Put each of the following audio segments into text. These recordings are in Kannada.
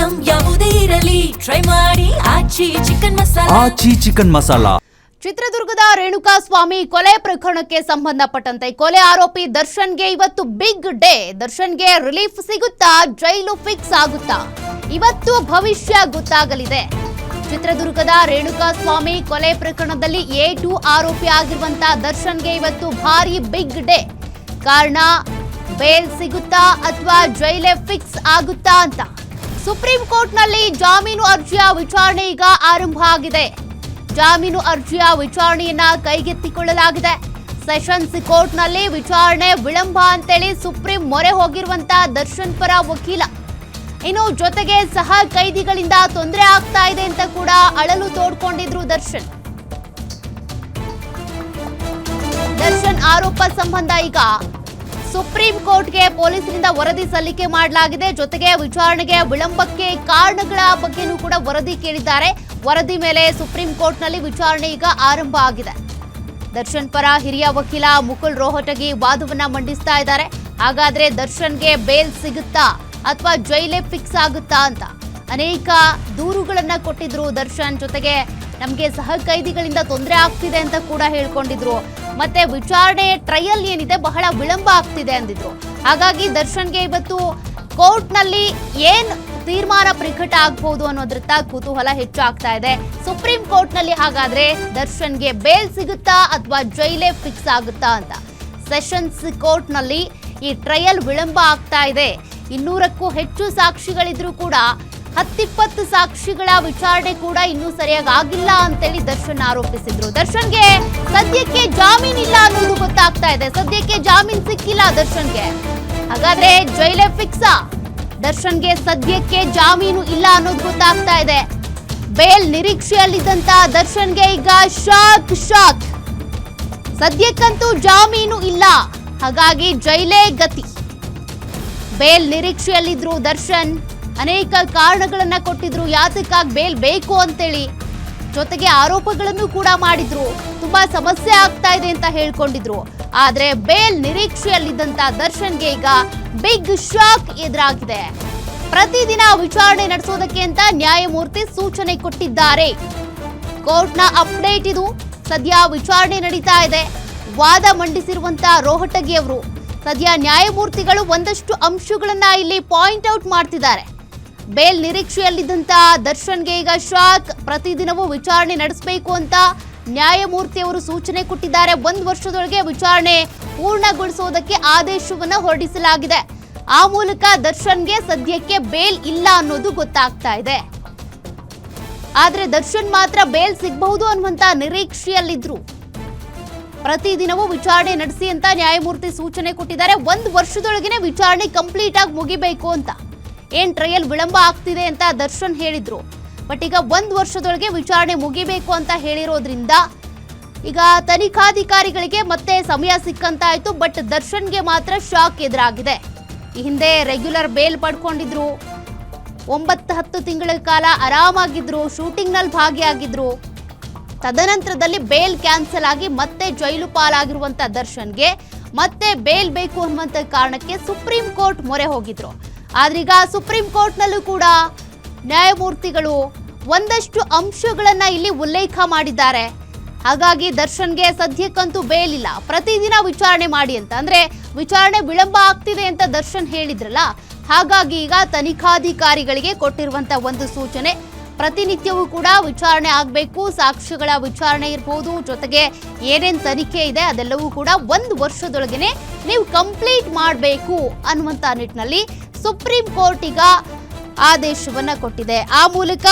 ಐಟಂ ಯಾವುದೇ ಇರಲಿ ಟ್ರೈ ಮಾಡಿ ಆಚಿ ಚಿಕನ್ ಮಸಾಲಾ. ಚಿತ್ರದುರ್ಗದ ರೇಣುಕಾಸ್ವಾಮಿ ಕೊಲೆ ಪ್ರಕರಣಕ್ಕೆ ಸಂಬಂಧಪಟ್ಟಂತೆ ಕೊಲೆ ಆರೋಪಿ ದರ್ಶನ್ಗೆ ಇವತ್ತು ಬಿಗ್ ಡೇ. ದರ್ಶನ್ಗೆ ರಿಲೀಫ್ ಸಿಗುತ್ತಾ, ಜೈಲು ಫಿಕ್ಸ್ ಆಗುತ್ತಾ? ಇವತ್ತು ಭವಿಷ್ಯ ಗೊತ್ತಾಗಲಿದೆ. ಚಿತ್ರದುರ್ಗದ ರೇಣುಕಾಸ್ವಾಮಿ ಕೊಲೆ ಪ್ರಕರಣದಲ್ಲಿ A2 ಆರೋಪಿ ಆಗಿರುವಂತಹ ದರ್ಶನ್ಗೆ ಇವತ್ತು ಭಾರಿ ಬಿಗ್ ಡೇ. ಕಾರಣ ಬೇಲ್ ಸಿಗುತ್ತಾ ಅಥವಾ ಜೈಲೇ ಫಿಕ್ಸ್ ಆಗುತ್ತಾ ಅಂತ. ಸುಪ್ರೀಂ ಕೋರ್ಟ್ನಲ್ಲಿ ಜಾಮೀನು ಅರ್ಜಿಯ ವಿಚಾರಣೆ ಈಗ ಆರಂಭ ಆಗಿದೆ. ಜಾಮೀನು ಅರ್ಜಿಯ ವಿಚಾರಣೆಯನ್ನ ಕೈಗೆತ್ತಿಕೊಳ್ಳಲಾಗಿದೆ. ಸೆಷನ್ಸ್ ಕೋರ್ಟ್ನಲ್ಲಿ ವಿಚಾರಣೆ ವಿಳಂಬ ಅಂತೇಳಿ ಸುಪ್ರೀಂ ಮೊರೆ ಹೋಗಿರುವಂತಹ ದರ್ಶನ್ ಪರ ವಕೀಲ. ಇನ್ನು ಜೊತೆಗೆ ಸಹ ಕೈದಿಗಳಿಂದ ತೊಂದರೆ ಆಗ್ತಾ ಇದೆ ಅಂತ ಕೂಡ ಅಳಲು ತೋಡ್ಕೊಂಡಿದ್ರು ದರ್ಶನ್ ಆರೋಪ ಸಂಬಂಧ ಈಗ ಸುಪ್ರೀಂ ಕೋರ್ಟ್ಗೆ ಪೊಲೀಸರಿಂದ ವರದಿ ಸಲ್ಲಿಕೆ ಮಾಡಲಾಗಿದೆ. ಜೊತೆಗೆ ವಿಚಾರಣೆಗೆ ವಿಳಂಬಕ್ಕೆ ಕಾರಣಗಳ ಬಗ್ಗೆನೂ ಕೂಡ ವರದಿ ಕೇಳಿದ್ದಾರೆ. ವರದಿ ಮೇಲೆ ಸುಪ್ರೀಂ ಕೋರ್ಟ್ನಲ್ಲಿ ವಿಚಾರಣೆ ಈಗ ಆರಂಭ ಆಗಿದೆ. ದರ್ಶನ್ ಪರ ಹಿರಿಯ ವಕೀಲ ಮುಕುಲ್ ರೋಹಟಗಿ ವಾದವನ್ನ ಮಂಡಿಸ್ತಾ ಇದ್ದಾರೆ. ಹಾಗಾದ್ರೆ ದರ್ಶನ್ಗೆ ಬೇಲ್ ಸಿಗುತ್ತಾ ಅಥವಾ ಜೈಲೇ ಫಿಕ್ಸ್ ಆಗುತ್ತಾ ಅಂತ ಅನೇಕ ದೂರುಗಳನ್ನ ಕೊಟ್ಟಿದ್ರು ದರ್ಶನ್. ಜೊತೆಗೆ ನಮಗೆ ಸಹ ಕೈದಿಗಳಿಂದ ತೊಂದರೆ ಆಗ್ತಿದೆ ಅಂತ ಕೂಡ ಹೇಳ್ಕೊಂಡಿದ್ರು. ಮತ್ತೆ ವಿಚಾರಣೆ ಟ್ರಯಲ್ ಏನಿದೆ ಬಹಳ ವಿಳಂಬ ಆಗ್ತಿದೆ ಅಂದಿದ್ರು. ಹಾಗಾಗಿ ದರ್ಶನ್ಗೆ ಇವತ್ತು ಕೋರ್ಟ್ನಲ್ಲಿ ಏನ್ ತೀರ್ಮಾನ ಪ್ರಕಟ ಆಗಬಹುದು ಅನ್ನೋದ್ರತ್ತ ಕುತೂಹಲ ಹೆಚ್ಚಾಗ್ತಾ ಇದೆ. ಸುಪ್ರೀಂ ಕೋರ್ಟ್ನಲ್ಲಿ ಹಾಗಾದ್ರೆ ದರ್ಶನ್ಗೆ ಬೇಲ್ ಸಿಗುತ್ತಾ ಅಥವಾ ಜೈಲೇ ಫಿಕ್ಸ್ ಆಗುತ್ತಾ ಅಂತ. ಸೆಷನ್ಸ್ ಕೋರ್ಟ್ನಲ್ಲಿ ಈ ಟ್ರಯಲ್ ವಿಳಂಬ ಆಗ್ತಾ ಇದೆ. 200ಕ್ಕೂ ಹೆಚ್ಚು ಸಾಕ್ಷಿಗಳಿದ್ರು ಕೂಡ 10-20 ಸಾಕ್ಷಿಗಳ ವಿಚಾರಣೆ ಕೂಡ ಇನ್ನೂ ಸರಿಯಾಗಿ ಆಗಿಲ್ಲ ಅಂತೇಳಿ ದರ್ಶನ್ ಆರೋಪಿಸಿದ್ರು. ದರ್ಶನ್ಗೆ ಸದ್ಯಕ್ಕೆ ಜಾಮೀನ್ ಇಲ್ಲ ಅನ್ನೋದು ಗೊತ್ತಾಗ್ತಾ ಇದೆ. ಸದ್ಯಕ್ಕೆ ಜಾಮೀನ್ ಸಿಕ್ಕಿಲ್ಲ ದರ್ಶನ್ಗೆ. ಹಾಗಾದ್ರೆ ಜೈಲೇ ಫಿಕ್ಸಾ? ದರ್ಶನ್ಗೆ ಸದ್ಯಕ್ಕೆ ಜಾಮೀನು ಇಲ್ಲ ಅನ್ನೋದು ಗೊತ್ತಾಗ್ತಾ ಇದೆ. ಬೇಲ್ ನಿರೀಕ್ಷೆಯಲ್ಲಿದ್ದಂತ ದರ್ಶನ್ಗೆ ಈಗ ಶಾಕ್. ಸದ್ಯಕ್ಕಂತೂ ಜಾಮೀನು ಇಲ್ಲ, ಹಾಗಾಗಿ ಜೈಲೇ ಗತಿ. ಬೇಲ್ ನಿರೀಕ್ಷೆಯಲ್ಲಿದ್ರು ದರ್ಶನ್. ಅನೇಕ ಕಾರಣಗಳನ್ನ ಕೊಟ್ಟಿದ್ರು ಯಾತಕ್ಕಾಗಿ ಬೇಲ್ ಬೇಕು ಅಂತೇಳಿ. ಜೊತೆಗೆ ಆರೋಪಗಳನ್ನು ಕೂಡ ಮಾಡಿದ್ರು. ತುಂಬಾ ಸಮಸ್ಯೆ ಆಗ್ತಾ ಇದೆ ಅಂತ ಹೇಳ್ಕೊಂಡಿದ್ರು. ಆದ್ರೆ ಬೇಲ್ ನಿರೀಕ್ಷೆಯಲ್ಲಿದ್ದಂತ ದರ್ಶನ್ಗೆ ಈಗ ಬಿಗ್ ಶಾಕ್ ಎದುರಾಗಿದೆ. ಪ್ರತಿದಿನ ವಿಚಾರಣೆ ನಡೆಸೋದಕ್ಕೆ ಅಂತ ನ್ಯಾಯಮೂರ್ತಿ ಸೂಚನೆ ಕೊಟ್ಟಿದ್ದಾರೆ. ಕೋರ್ಟ್ನ ಅಪ್ಡೇಟ್ ಇದು. ಸದ್ಯ ವಿಚಾರಣೆ ನಡೀತಾ ಇದೆ. ವಾದ ಮಂಡಿಸಿರುವಂತ ರೋಹಟಗಿ ಅವರು ಸದ್ಯ ನ್ಯಾಯಮೂರ್ತಿಗಳು ಒಂದಷ್ಟು ಅಂಶಗಳನ್ನ ಇಲ್ಲಿ ಪಾಯಿಂಟ್ ಔಟ್ ಮಾಡ್ತಿದ್ದಾರೆ. ಬೇಲ್ ನಿರೀಕ್ಷೆಯಲ್ಲಿದ್ದಂತ ದರ್ಶನ್ಗೆ ಈಗ ಶಾಕ್. ಪ್ರತಿದಿನವೂ ವಿಚಾರಣೆ ನಡೆಸಬೇಕು ಅಂತ ನ್ಯಾಯಮೂರ್ತಿಯವರು ಸೂಚನೆ ಕೊಟ್ಟಿದ್ದಾರೆ. 1 ವರ್ಷದೊಳಗೆ ವಿಚಾರಣೆ ಪೂರ್ಣಗೊಳಿಸುವುದಕ್ಕೆ ಆದೇಶವನ್ನ ಹೊರಡಿಸಲಾಗಿದೆ. ಆ ಮೂಲಕ ದರ್ಶನ್ಗೆ ಸದ್ಯಕ್ಕೆ ಬೇಲ್ ಇಲ್ಲ ಅನ್ನೋದು ಗೊತ್ತಾಗ್ತಾ ಇದೆ. ಆದ್ರೆ ದರ್ಶನ್ ಮಾತ್ರ ಬೇಲ್ ಸಿಗಬಹುದು ಅನ್ನುವಂತ ನಿರೀಕ್ಷೆಯಲ್ಲಿದ್ರು. ಪ್ರತಿದಿನವೂ ವಿಚಾರಣೆ ನಡೆಸಿ ಅಂತ ನ್ಯಾಯಮೂರ್ತಿ ಸೂಚನೆ ಕೊಟ್ಟಿದ್ದಾರೆ. 1 ವರ್ಷದೊಳಗೆ ವಿಚಾರಣೆ ಕಂಪ್ಲೀಟ್ ಆಗಿ ಮುಗಿಬೇಕು ಅಂತ. ಏನ್ ಟ್ರಯಲ್ ವಿಳಂಬ ಆಗ್ತಿದೆ ಅಂತ ದರ್ಶನ್ ಹೇಳಿದ್ರು. ಬಟ್ ಈಗ 1 ವರ್ಷದೊಳಗೆ ವಿಚಾರಣೆ ಮುಗಿಬೇಕು ಅಂತ ಹೇಳಿರೋದ್ರಿಂದ ಈಗ ತನಿಖಾಧಿಕಾರಿಗಳಿಗೆ ಮತ್ತೆ ಸಮಯ ಸಿಕ್ಕಂತಾಯ್ತು. ಬಟ್ ದರ್ಶನ್ಗೆ ಮಾತ್ರ ಶಾಕ್ ಎದುರಾಗಿದೆ. ಈ ಹಿಂದೆ ರೆಗ್ಯುಲರ್ ಬೇಲ್ ಪಡ್ಕೊಂಡಿದ್ರು. 9-10 ತಿಂಗಳ ಕಾಲ ಆರಾಮಾಗಿದ್ರು. ಶೂಟಿಂಗ್ ನಲ್ಲಿ ಭಾಗಿಯಾಗಿದ್ರು. ತದನಂತರದಲ್ಲಿ ಬೇಲ್ ಕ್ಯಾನ್ಸಲ್ ಆಗಿ ಮತ್ತೆ ಜೈಲು ಪಾಲಾಗಿರುವಂತ ದರ್ಶನ್ಗೆ ಮತ್ತೆ ಬೇಲ್ ಬೇಕು ಅನ್ನುವಂತ ಕಾರಣಕ್ಕೆ ಸುಪ್ರೀಂ ಕೋರ್ಟ್ ಮೊರೆ ಹೋಗಿದ್ರು. ಆದ್ರೀಗ ಸುಪ್ರೀಂ ಕೋರ್ಟ್ನಲ್ಲೂ ಕೂಡ ನ್ಯಾಯಮೂರ್ತಿಗಳು ಒಂದಷ್ಟು ಅಂಶಗಳನ್ನ ಇಲ್ಲಿ ಉಲ್ಲೇಖ ಮಾಡಿದ್ದಾರೆ. ಹಾಗಾಗಿ ದರ್ಶನ್ಗೆ ಸದ್ಯಕ್ಕಂತೂ ಬೇಲ್ ಇಲ್ಲ. ಪ್ರತಿದಿನ ವಿಚಾರಣೆ ಮಾಡಿ ಅಂತ, ಅಂದ್ರೆ ವಿಚಾರಣೆ ವಿಳಂಬ ಆಗ್ತಿದೆ ಅಂತ ದರ್ಶನ್ ಹೇಳಿದ್ರಲ್ಲ. ಹಾಗಾಗಿ ಈಗ ತನಿಖಾಧಿಕಾರಿಗಳಿಗೆ ಕೊಟ್ಟಿರುವಂತ ಒಂದು ಸೂಚನೆ, ಪ್ರತಿನಿತ್ಯವೂ ಕೂಡ ವಿಚಾರಣೆ ಆಗಬೇಕು. ಸಾಕ್ಷ್ಯಗಳ ವಿಚಾರಣೆ ಇರಬಹುದು, ಜೊತೆಗೆ ಏನೇನ್ ತನಿಖೆ ಇದೆ ಅದೆಲ್ಲವೂ ಕೂಡ 1 ವರ್ಷದೊಳಗೇನೆ ನೀವು ಕಂಪ್ಲೀಟ್ ಮಾಡಬೇಕು ಅನ್ನುವಂತ ನಿಟ್ಟಿನಲ್ಲಿ ಸುಪ್ರೀಂ ಕೋರ್ಟ್ ಈಗ ಆದೇಶವನ್ನ ಕೊಟ್ಟಿದೆ. ಆ ಮೂಲಕ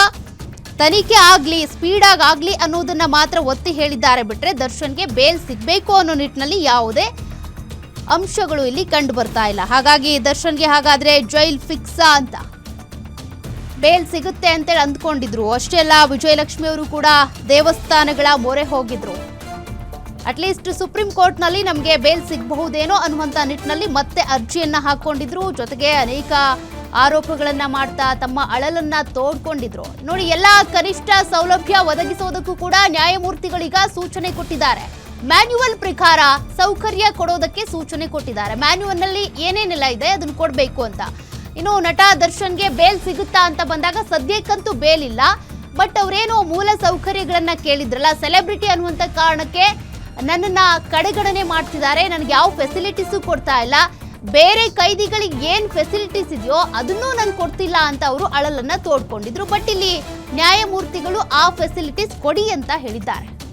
ತನಿಖೆ ಆಗ್ಲಿ, ಸ್ಪೀಡ್ ಆಗ್ಲಿ ಅನ್ನೋದನ್ನ ಮಾತ್ರ ಒತ್ತಿ ಹೇಳಿದ್ದಾರೆ. ಬಿಟ್ರೆ ದರ್ಶನ್ಗೆ ಬೇಲ್ ಸಿಗಬೇಕು ಅನ್ನೋ ನಿಟ್ಟಿನಲ್ಲಿ ಯಾವುದೇ ಅಂಶಗಳು ಇಲ್ಲಿ ಕಂಡು ಬರ್ತಾ ಇಲ್ಲ. ಹಾಗಾಗಿ ದರ್ಶನ್ಗೆ ಹಾಗಾದ್ರೆ ಜೈಲ್ ಫಿಕ್ಸಾ ಅಂತ, ಬೇಲ್ ಸಿಗುತ್ತೆ ಅಂತೇಳಿ ಅಂದ್ಕೊಂಡಿದ್ರು. ಅಷ್ಟೇ ಅಲ್ಲ, ವಿಜಯಲಕ್ಷ್ಮಿ ಅವರು ಕೂಡ ದೇವಸ್ಥಾನಗಳ ಮೊರೆ ಹೋಗಿದ್ರು. ಅಟ್ಲೀಸ್ಟ್ ಸುಪ್ರೀಂ ಕೋರ್ಟ್ನಲ್ಲಿ ನಮಗೆ ಬೇಲ್ ಸಿಗಬಹುದೇನೋ ಅನ್ನುವಂಥ ನಿಟ್ಟಿನಲ್ಲಿ ಮತ್ತೆ ಅರ್ಜಿಯನ್ನ ಹಾಕೊಂಡಿದ್ರು. ಜೊತೆಗೆ ಅನೇಕ ಆರೋಪಗಳನ್ನ ಮಾಡ್ತಾ ತಮ್ಮ ಅಳಲನ್ನ ತೋಡ್ಕೊಂಡಿದ್ರು. ನೋಡಿ, ಎಲ್ಲಾ ಕನಿಷ್ಠ ಸೌಲಭ್ಯ ಒದಗಿಸೋದಕ್ಕೂ ಕೂಡ ನ್ಯಾಯಮೂರ್ತಿಗಳೀಗ ಸೂಚನೆ ಕೊಟ್ಟಿದ್ದಾರೆ. ಮ್ಯಾನ್ಯುವಲ್ ಪ್ರಕಾರ ಸೌಕರ್ಯ ಕೊಡೋದಕ್ಕೆ ಸೂಚನೆ ಕೊಟ್ಟಿದ್ದಾರೆ. ಮ್ಯಾನ್ಯುವಲ್ ನಲ್ಲಿ ಏನೇನೆಲ್ಲ ಇದೆ ಅದನ್ನು ಕೊಡಬೇಕು ಅಂತ. ಇನ್ನು ನಟ ದರ್ಶನ್ಗೆ ಬೇಲ್ ಸಿಗುತ್ತಾ ಅಂತ ಬಂದಾಗ ಸದ್ಯಕ್ಕಂತೂ ಬೇಲ್ ಇಲ್ಲ. ಬಟ್ ಅವರೇನೋ ಮೂಲ ಸೌಕರ್ಯಗಳನ್ನ ಕೇಳಿದ್ರಲ್ಲ, ಸೆಲೆಬ್ರಿಟಿ ಅನ್ನುವಂಥ ಕಾರಣಕ್ಕೆ ನನ್ನನ್ನ ಕಡೆಗಣನೆ ಮಾಡ್ತಿದ್ದಾರೆ, ನನಗೆ ಯಾವ ಫೆಸಿಲಿಟೀಸು ಕೊಡ್ತಾ ಇಲ್ಲ, ಬೇರೆ ಕೈದಿಗಳಿಗೆ ಏನ್ ಫೆಸಿಲಿಟೀಸ್ ಇದೆಯೋ ಅದನ್ನೂ ನನ್ಗೆ ಕೊಡ್ತಿಲ್ಲ ಅಂತ ಅವರು ಅಳಲನ್ನ ತೋಡ್ಕೊಂಡಿದ್ರು. ಬಟ್ ಇಲ್ಲಿ ನ್ಯಾಯಮೂರ್ತಿಗಳು ಆ ಫೆಸಿಲಿಟೀಸ್ ಕೊಡಿ ಅಂತ ಹೇಳಿದ್ದಾರೆ.